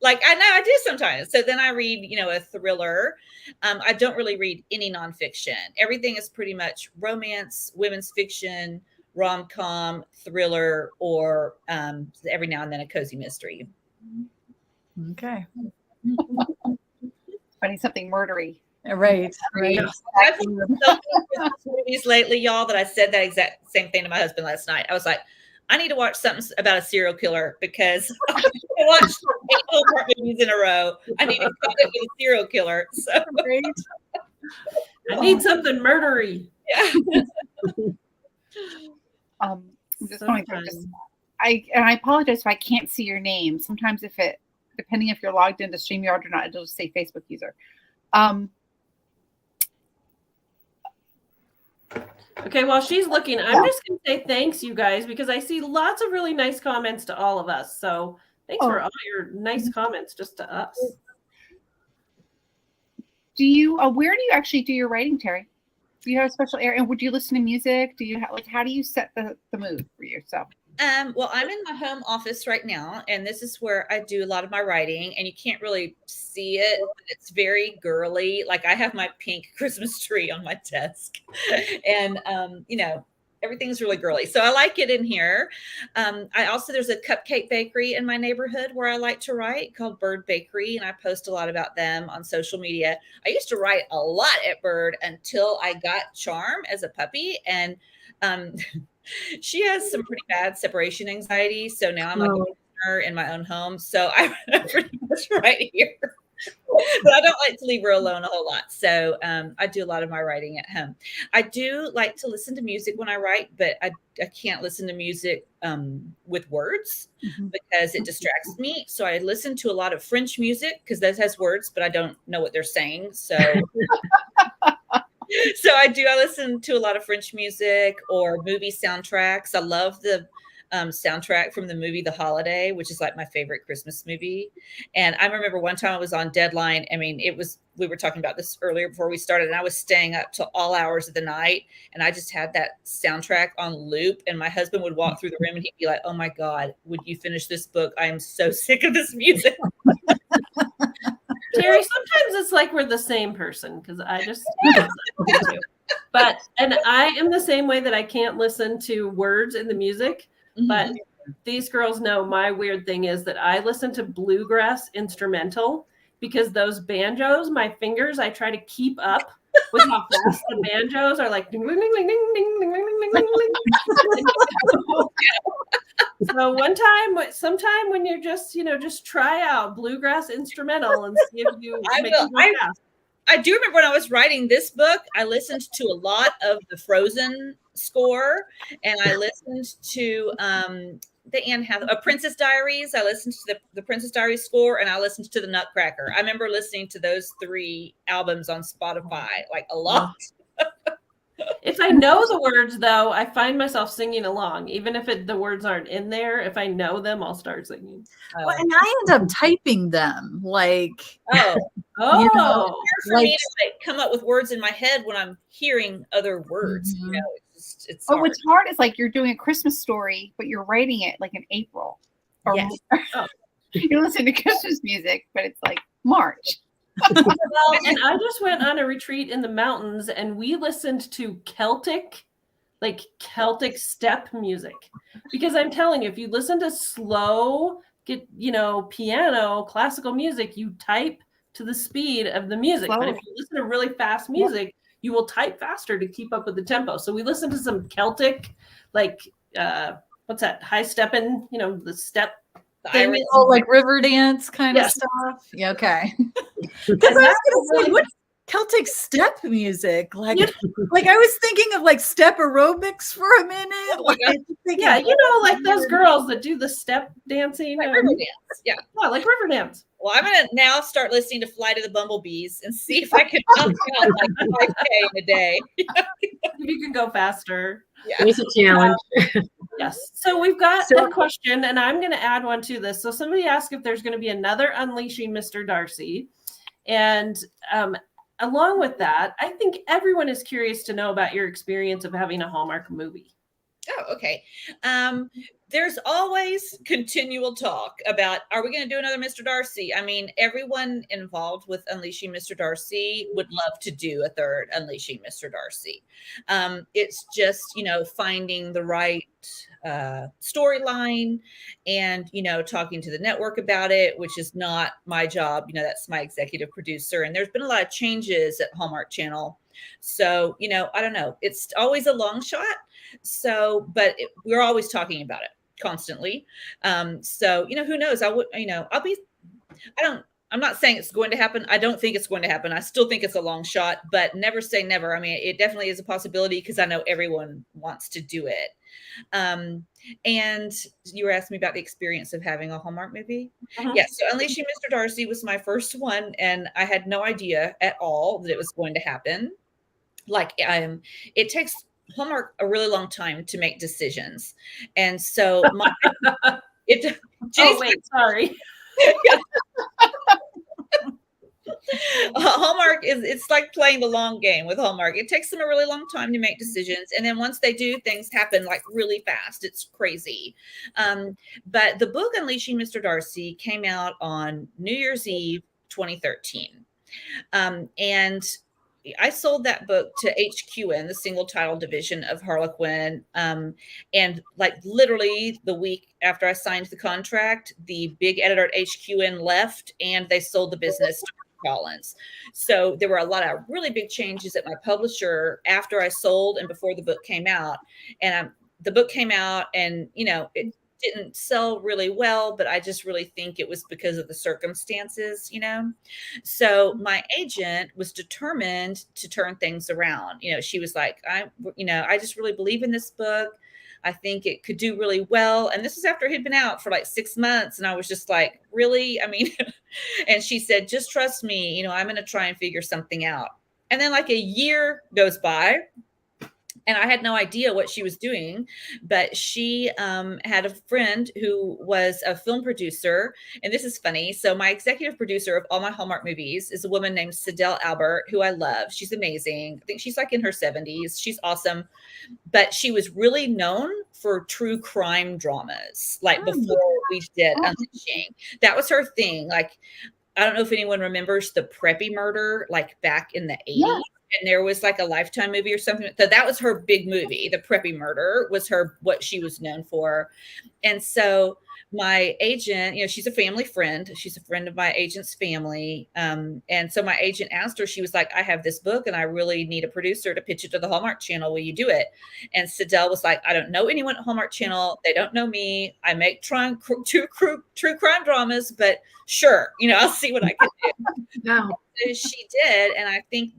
like, I know I do sometimes. So then I read, you know, a thriller. I don't really read any nonfiction. Everything is pretty much romance, women's fiction, rom-com, thriller, or every now and then a cozy mystery. Okay. Finding something murdery. Right. I've watched movies lately, y'all, that I said that exact same thing to my husband last night. I was like, I need to watch something about a serial killer because I watched 8 Hallmark movies in a row. I need to cut it with a serial killer. So I need something murdery. Yeah. I'm just going through this. I apologize if I can't see your name. Sometimes depending if you're logged into StreamYard or not, it'll just say Facebook user. Okay, while she's looking, I'm just going to say thanks, you guys, because I see lots of really nice comments to all of us. So thanks for all your nice comments just to us. Do you, where do you actually do your writing, Teri? Do you have a special area? And would you listen to music? Do you have, like, how do you set the mood for yourself? Well, I'm in my home office right now, and this is where I do a lot of my writing, and you can't really see it, but it's very girly. Like, I have my pink Christmas tree on my desk, and, you know, everything's really girly. So I like it in here. There's a cupcake bakery in my neighborhood where I like to write called Bird Bakery, and I post a lot about them on social media. I used to write a lot at Bird until I got Charm as a puppy, and she has some pretty bad separation anxiety. So now I'm like a listener in my own home. So I pretty much write here. But I don't like to leave her alone a whole lot. So I do a lot of my writing at home. I do like to listen to music when I write, but I can't listen to music with words because it distracts me. So I listen to a lot of French music because that has words, but I don't know what they're saying. So I listen to a lot of French music or movie soundtracks. I love the soundtrack from the movie The Holiday, which is like my favorite Christmas movie. And I remember one time I was on deadline. I mean, we were talking about this earlier before we started, and I was staying up till all hours of the night, and I just had that soundtrack on loop. And my husband would walk through the room and he'd be like, "Oh my God, would you finish this book? I am so sick of this music." Teri, sometimes it's like we're the same person because I just and I am the same way that I can't listen to words in the music, but these girls know my weird thing is that I listen to bluegrass instrumental because those banjos, my fingers, I try to keep up with how fast the banjos are like ding, ding, ding, ding, ding, ding, ding, ding, ding, ding. So sometime when you're just try out bluegrass instrumental and see if you make it go fast. I do remember when I was writing this book, I listened to a lot of the Frozen score, and I listened to the Anne Hathaway, Princess Diaries. I listened to the Princess Diaries score, and I listened to the Nutcracker. I remember listening to those 3 albums on Spotify like a lot. If I know the words, though, I find myself singing along, even if the words aren't in there. If I know them, I'll start singing. Well, and I end up typing them like. Oh, you know, it's hard for me to like come up with words in my head when I'm hearing other words. Mhm. You know, it's Oh, hard. what's hard is like you're doing a Christmas story, but you're writing it like in April. Or Yes. you listen to Christmas music, but it's like March. Well, and I just went on a retreat in the mountains, and we listened to Celtic step music. Because I'm telling you, if you listen to slow, piano, classical music, you type to the speed of the music. Slow. But if you listen to really fast music, you will type faster to keep up with the tempo. So we listened to some Celtic, what's that? High stepping, the step. Irish. Oh, like river dance kind of Yes. stuff. Yeah, okay. Because I was gonna say, what's Celtic step music? Like I was thinking of like step aerobics for a minute. Like, Yeah, like those girls that do the step dancing. Like river dance. Yeah. Yeah, like river dance. Well, I'm going to now start listening to Flight of the Bumblebees and see if I can knock out like 5K in a day. You can go faster. Yeah. It's a challenge. Yes. So we've got a question, and I'm going to add one to this. So somebody asked if there's going to be another Unleashing Mr. Darcy. And along with that, I think everyone is curious to know about your experience of having a Hallmark movie. Oh, okay. There's always continual talk about, are we going to do another Mr. Darcy? I mean, everyone involved with Unleashing Mr. Darcy would love to do a third Unleashing Mr. Darcy. It's just, finding the right storyline and, talking to the network about it, which is not my job. That's my executive producer. And there's been a lot of changes at Hallmark Channel. So, I don't know. It's always a long shot. So, but we're always talking about it constantly. So, who knows? I'm not saying it's going to happen. I don't think it's going to happen. I still think it's a long shot, but never say never. I mean, it definitely is a possibility because I know everyone wants to do it. And you were asking me about the experience of having a Hallmark movie. Uh-huh. Yes. So Unleashing Mr. Darcy was my first one, and I had no idea at all that it was going to happen. Like, it takes Hallmark a really long time to make decisions. And so sorry. Hallmark it's like playing the long game with Hallmark. It takes them a really long time to make decisions, and then once they do, things happen like really fast. It's crazy. But the book Unleashing Mr. Darcy came out on New Year's Eve 2013, and I sold that book to HQN, the single title division of Harlequin. And like literally the week after I signed the contract, the big editor at HQN left and they sold the business to Collins. So there were a lot of really big changes at my publisher after I sold and before the book came out. And the book came out and, it didn't sell really well, but I just really think it was because of the circumstances, So my agent was determined to turn things around. She was like, I just really believe in this book. I think it could do really well. And this was after it had been out for like 6 months. And I was just like, really? I mean, and she said, just trust me, I'm going to try and figure something out. And then like a year goes by. And I had no idea what she was doing, but she had a friend who was a film producer. And this is funny. So my executive producer of all my Hallmark movies is a woman named Sidel Albert, who I love. She's amazing. I think she's like in her 70s. She's awesome. But she was really known for true crime dramas, like before we did Unleashing. That was her thing. Like, I don't know if anyone remembers the Preppy murder, like back in the 80s. and there was like a Lifetime movie or something. So that was her big movie. The Preppy Murder was what she was known for. And so my agent, she's a family friend. She's a friend of my agent's family. And so my agent asked her, she was like, I have this book and I really need a producer to pitch it to the Hallmark Channel. Will you do it? And Sidell was like, I don't know anyone at Hallmark Channel. They don't know me. I make true crime dramas, but sure, I'll see what I can do. Wow. So she did, and I think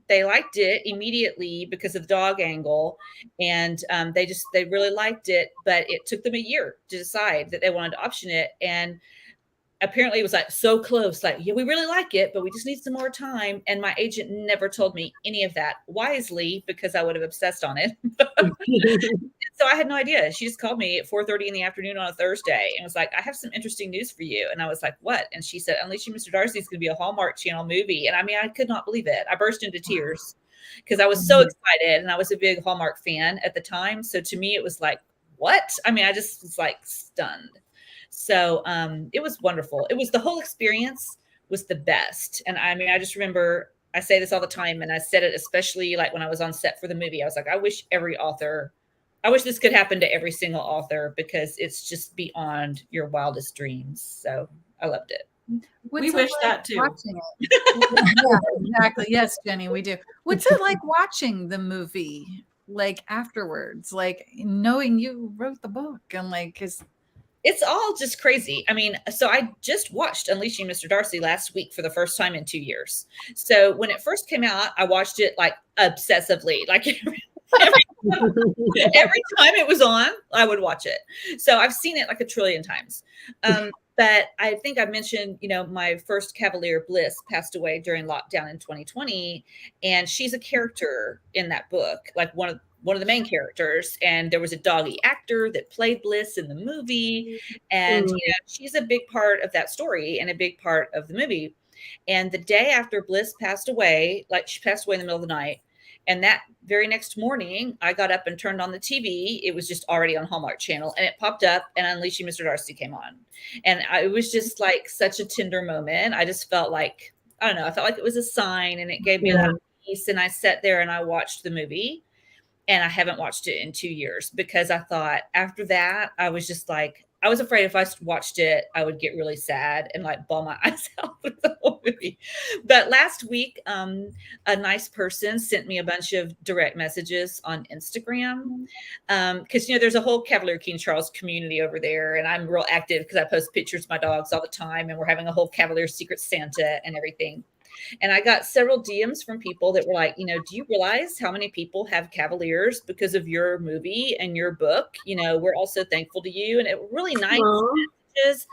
they liked it immediately because of the dog angle, and they really liked it. But it took them a year to decide that they wanted to option it, and apparently it was like so close. Like, yeah, we really like it, but we just need some more time. And my agent never told me any of that wisely because I would have obsessed on it. So I had no idea. She just called me at 4:30 in the afternoon on a Thursday and was like, I have some interesting news for you. And I was like, what? And she said, Unleashing Mr. Darcy is going to be a Hallmark Channel movie. And I mean, I could not believe it. I burst into tears because I was so excited. And I was a big Hallmark fan at the time. So to me, it was like, what? I mean, I just was like stunned. So it was wonderful. It was the whole experience was the best. And I mean, I just remember, I say this all the time, and I said it especially like when I was on set for the movie. I was like, I wish this could happen to every single author because it's just beyond your wildest dreams. So I loved it. We wish that too. Watching it? Yeah, exactly. Yes, Jenny, we do. What's it like watching the movie, like afterwards, like knowing you wrote the book and like, it's all just crazy. I mean, so I just watched Unleashing Mr. Darcy last week for the first time in 2 years. So when it first came out, I watched it like obsessively, like every time it was on, I would watch it. So I've seen it like 1 trillion times. But I think I mentioned, my first Cavalier Bliss passed away during lockdown in 2020. And she's a character in that book, like one of the main characters. And there was a doggy actor that played Bliss in the movie. And she's a big part of that story and a big part of the movie. And the day after Bliss passed away, like she passed away in the middle of the night. And that very next morning, I got up and turned on the TV. It was just already on Hallmark Channel, and it popped up, and Unleashing Mr. Darcy came on. And it was just like such a tender moment. I just felt like, I don't know, I felt like it was a sign, and it gave me a lot of peace. And I sat there and I watched the movie, and I haven't watched it in 2 years because I thought after that, I was just like, I was afraid if I watched it, I would get really sad and like bawl my eyes out with the whole movie. But last week, a nice person sent me a bunch of direct messages on Instagram because, there's a whole Cavalier King Charles community over there. And I'm real active because I post pictures of my dogs all the time. And we're having a whole Cavalier Secret Santa and everything. And I got several DMs from people that were like, do you realize how many people have Cavaliers because of your movie and your book? We're also thankful to you. And it was really nice messages.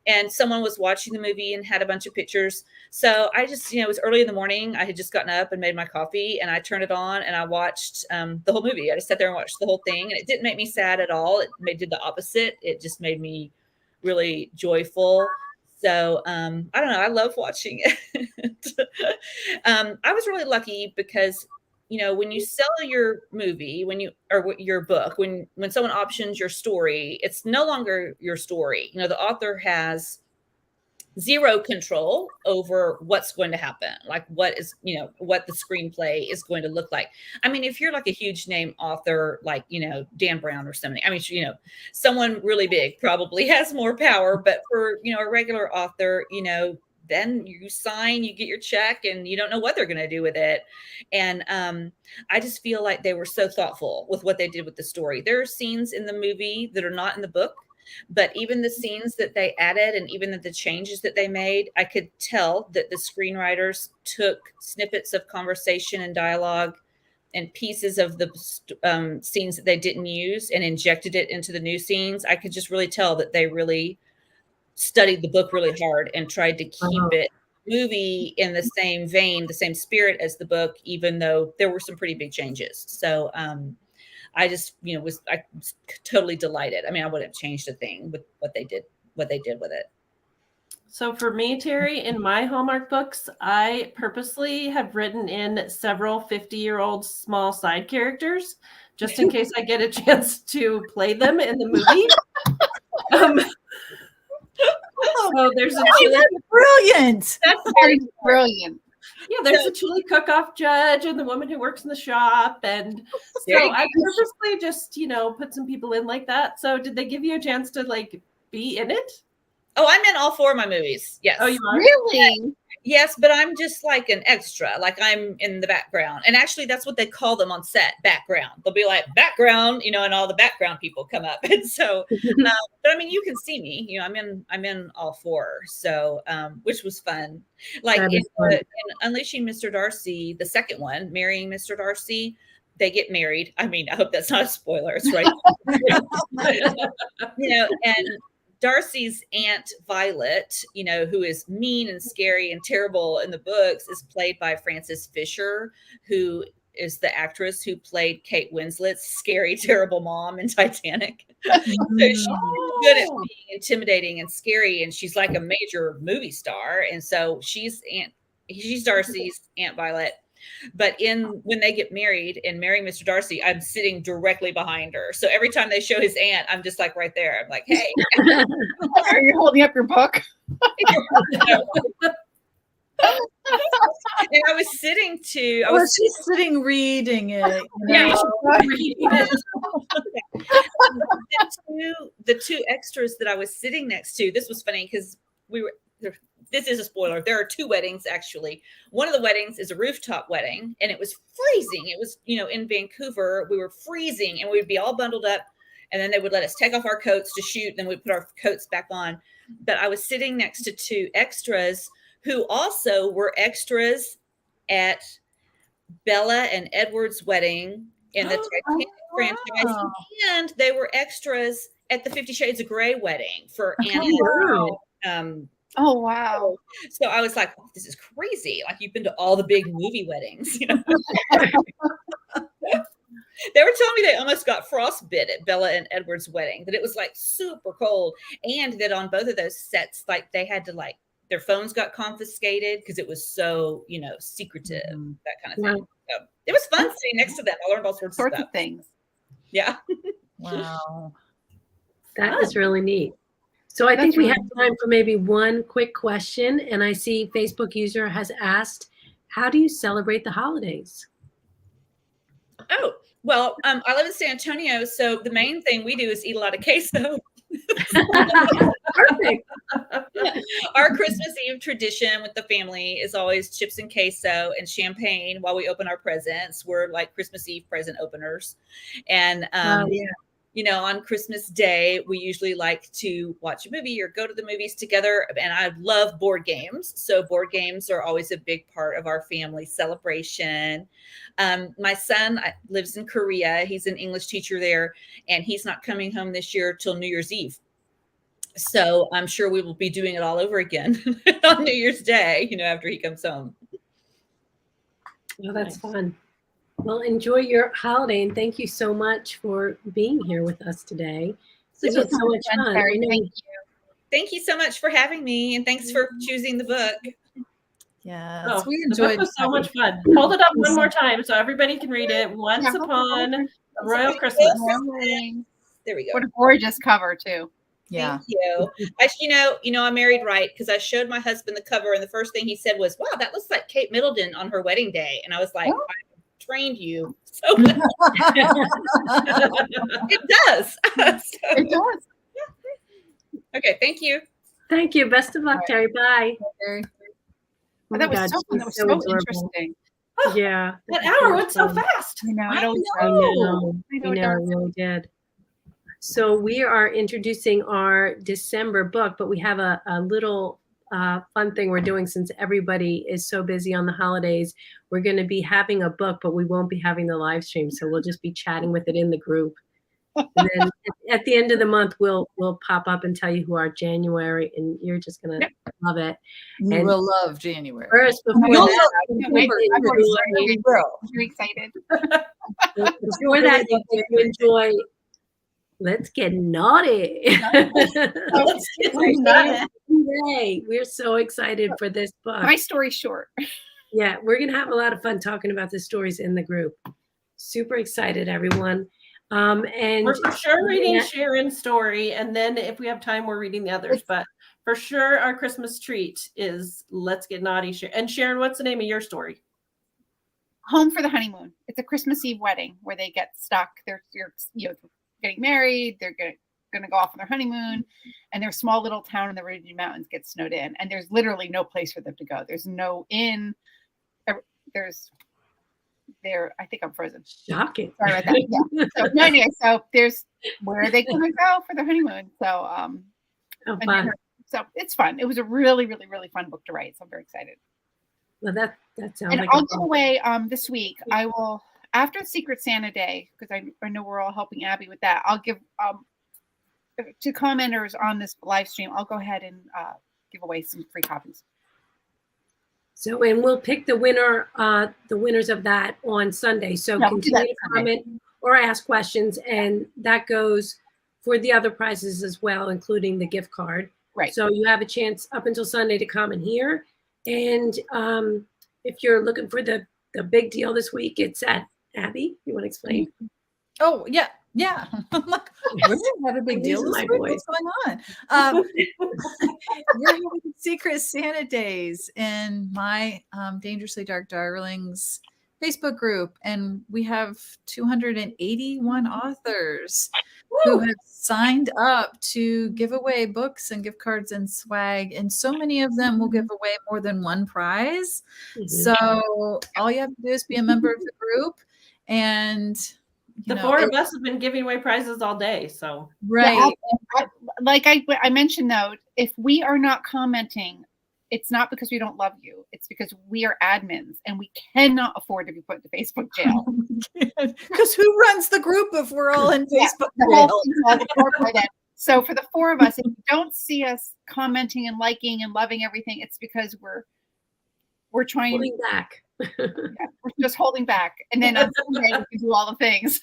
And someone was watching the movie and had a bunch of pictures. So I just, it was early in the morning. I had just gotten up and made my coffee and I turned it on and I watched the whole movie. I just sat there and watched the whole thing. And it didn't make me sad at all. It did the opposite. It just made me really joyful. So I don't know. I love watching it. I was really lucky because, when you sell your movie, or your book, when someone options your story, it's no longer your story. The author has zero control over what's going to happen, like what the screenplay is going to look like. I mean, if you're like a huge name author, like, Dan Brown or something, I mean, someone really big probably has more power, but for, a regular author, then you sign, you get your check, and you don't know what they're going to do with it. And I just feel like they were so thoughtful with what they did with the story. There are scenes in the movie that are not in the book, but even the scenes that they added and even the changes that they made, I could tell that the screenwriters took snippets of conversation and dialogue and pieces of the scenes that they didn't use and injected it into the new scenes. I could just really tell that they really studied the book really hard and tried to keep it movie in the same vein, the same spirit as the book, even though there were some pretty big changes. So I just, was totally delighted. I mean, I wouldn't have changed a thing with what they did with it. So for me, Teri, in my Hallmark books, I purposely have written in several 50-year-old small side characters, just in case I get a chance to play them in the movie. So there's that's brilliant. That's very brilliant. Yeah, there's a chili cook-off judge and the woman who works in the shop. And There so you I purposely just, put some people in like that. So did they give you a chance to like be in it? Oh, I'm in all 4 of my movies. Yes. Oh, you are? Really? Yes, but I'm just like an extra. Like I'm in the background. And actually that's what they call them on set, background. They'll be like background, and all the background people come up. And so, but I mean, you can see me, I'm in all 4. So, which was fun. Like in Unleashing Mr. Darcy, the second one, Marrying Mr. Darcy, they get married. I mean, I hope that's not a spoiler. It's right. And Darcy's Aunt Violet, who is mean and scary and terrible in the books, is played by Frances Fisher, who is the actress who played Kate Winslet's scary, terrible mom in Titanic. So she's good at being intimidating and scary, and she's like a major movie star. And so she's Darcy's Aunt Violet. But when they get married and Marrying Mr. Darcy, I'm sitting directly behind her. So every time they show his aunt, I'm just like right there. I'm like, hey. Are you holding up your book? And I was sitting she's sitting reading it. Yeah, reading it. The two extras that I was sitting next to, this was funny because this is a spoiler. There are 2 weddings, actually. One of the weddings is a rooftop wedding, and it was freezing. It was, in Vancouver. We were freezing, and we'd be all bundled up, and then they would let us take off our coats to shoot, and then we'd put our coats back on. But I was sitting next to 2 extras who also were extras at Bella and Edward's wedding in the Titanic franchise, and they were extras at the 50 Shades of Grey wedding for Anna. Oh, wow. So I was like, oh, this is crazy. Like, you've been to all the big movie weddings, They were telling me they almost got frostbite at Bella and Edward's wedding, that it was like super cold. And that on both of those sets, like they had to their phones got confiscated because it was so, secretive, that kind of thing. Wow. So it was fun sitting next to them. I learned all sorts of stuff. Things. Yeah. Wow. That is really neat. So I think we have time for maybe one quick question. And I see Facebook user has asked, how do you celebrate the holidays? Oh, well, I live in San Antonio. So the main thing we do is eat a lot of queso. Perfect. Our Christmas Eve tradition with the family is always chips and queso and champagne while we open our presents. We're like Christmas Eve present openers. And, on Christmas Day, we usually like to watch a movie or go to the movies together. And I love board games. So board games are always a big part of our family celebration. My son lives in Korea. He's an English teacher there, and he's not coming home this year till New Year's Eve. So I'm sure we will be doing it all over again on New Year's Day, after he comes home. Well, that's fun. Well, enjoy your holiday, and thank you so much for being here with us today. This was so much fun. Thank you. Thank you so much for having me, and thanks for choosing the book. Yes, we enjoyed it. Was so much fun. Hold it up one more time so everybody can read it. Once Upon a Royal Christmas. There we go. What a gorgeous cover, too. Yeah. Thank you. I married right because I showed my husband the cover, and the first thing he said was, "Wow, that looks like Kate Middleton on her wedding day." And I was like, I trained you. So it does. It does. Okay, thank you. Thank you. Best of luck, Teri. Bye. Oh, that was so interesting. Yeah. That hour went so fast. I know. It really did. So we are introducing our December book, but we have a little fun thing we're doing since everybody is so busy on the holidays. We're going to be having a book, but we won't be having the live stream. So we'll just be chatting with it in the group. And then at the end of the month, we'll pop up and tell you who our January, and you're just going to love it. You will love January. First, before I'm very excited. Before that, you enjoy. Let's get naughty. We're so excited for this book. My story's short. Yeah, we're going to have a lot of fun talking about the stories in the group. Super excited, everyone. And we're for sure reading Sharon's story, and then if we have time, we're reading the others. But for sure our Christmas treat is Let's Get Naughty. And Sharon, what's the name of your story? Home for the Honeymoon. It's a Christmas Eve wedding where they get stuck. They're getting married. They're going to go off on their honeymoon, and their small little town in the Virginia Mountains gets snowed in, and there's literally no place for them to go. There's no inn. I think I'm frozen. Shocking. Sorry about that. Yeah. So no idea. So there's where are they going to go for their honeymoon? So Fun. So it's fun. It was a really, really, really fun book to write. So I'm very excited. Well, that sounds And like I'll give away this week. I will, after Secret Santa Day, because I know we're all helping Abbie with that. I'll give to commenters on this live stream. I'll go ahead and give away some free copies. So, and we'll pick the winners of that on Sunday. So continue to comment or ask questions, and that goes for the other prizes as well, including the gift card. Right. So you have a chance up until Sunday to comment here. And if you're looking for the big deal this week, it's at Abbie. You want to explain? Oh, yeah. Yeah. I'm like, we're gonna have a big deal this week. What's going on? We're having Secret Santa Days in my Dangerously Dark Darlings Facebook group, and we have 281 authors who have signed up to give away books and gift cards and swag, and so many of them will give away more than one prize. So all you have to do is be a member of the group, and the four of us have been giving away prizes all day. So right. Yeah, like I mentioned though, if we are not commenting, it's not because we don't love you. It's because we are admins and we cannot afford to be put into Facebook jail. Because who runs the group if we're all in Facebook jail? So for the four of us, if you don't see us commenting and liking and loving everything, it's because we're trying holding back. We're just holding back. And then on Sunday we can do all the things.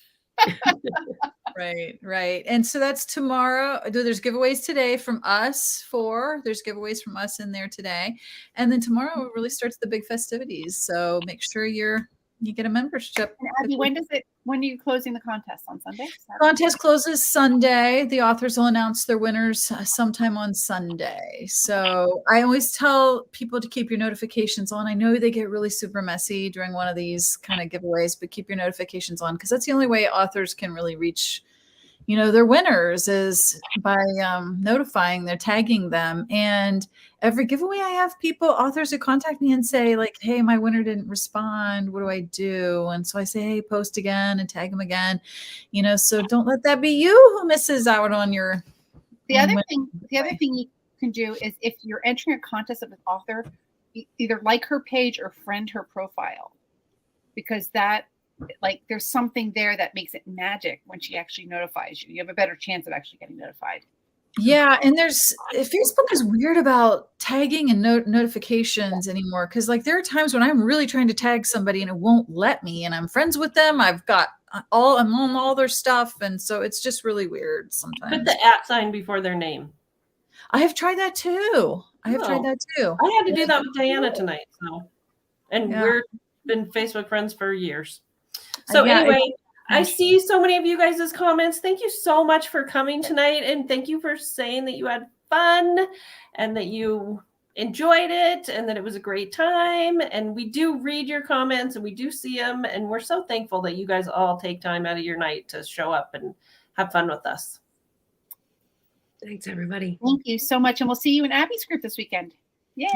Right. And so that's tomorrow. There's giveaways today from us there's giveaways from us in there today. And then tomorrow really starts the big festivities. So make sure you get a membership. And Abbie, when are you closing the contest? On Sunday? Contest closes Sunday. The authors will announce their winners sometime on Sunday. So I always tell people to keep your notifications on. I know they get really super messy during one of these kind of giveaways, but keep your notifications on, because that's the only way authors can really reach their winners is by notifying, they're tagging them. And every giveaway I have authors who contact me and say like, hey, my winner didn't respond. What do I do? And so I say, hey, post again and tag them again, so don't let that be you who misses out on your. The other thing you can do is if you're entering a contest of an author, either like her page or friend her profile, because that, there's something there that makes it magic when she actually notifies you. You have a better chance of actually getting notified. Yeah, and Facebook is weird about tagging and notifications anymore, because there are times when I'm really trying to tag somebody and it won't let me, and I'm friends with them. I'm on all their stuff, and so it's just really weird sometimes. Put the @ before their name. I have tried that too. I had to do that with Diana tonight. So, and we've been Facebook friends for years. So anyway, I see so many of you guys' comments. Thank you so much for coming tonight. And thank you for saying that you had fun and that you enjoyed it and that it was a great time. And we do read your comments and we do see them. And we're so thankful that you guys all take time out of your night to show up and have fun with us. Thanks, everybody. Thank you so much. And we'll see you in Abbie's group this weekend. Yay.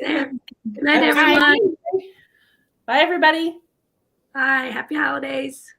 Good night, everyone. Bye, everybody. Bye. Happy holidays.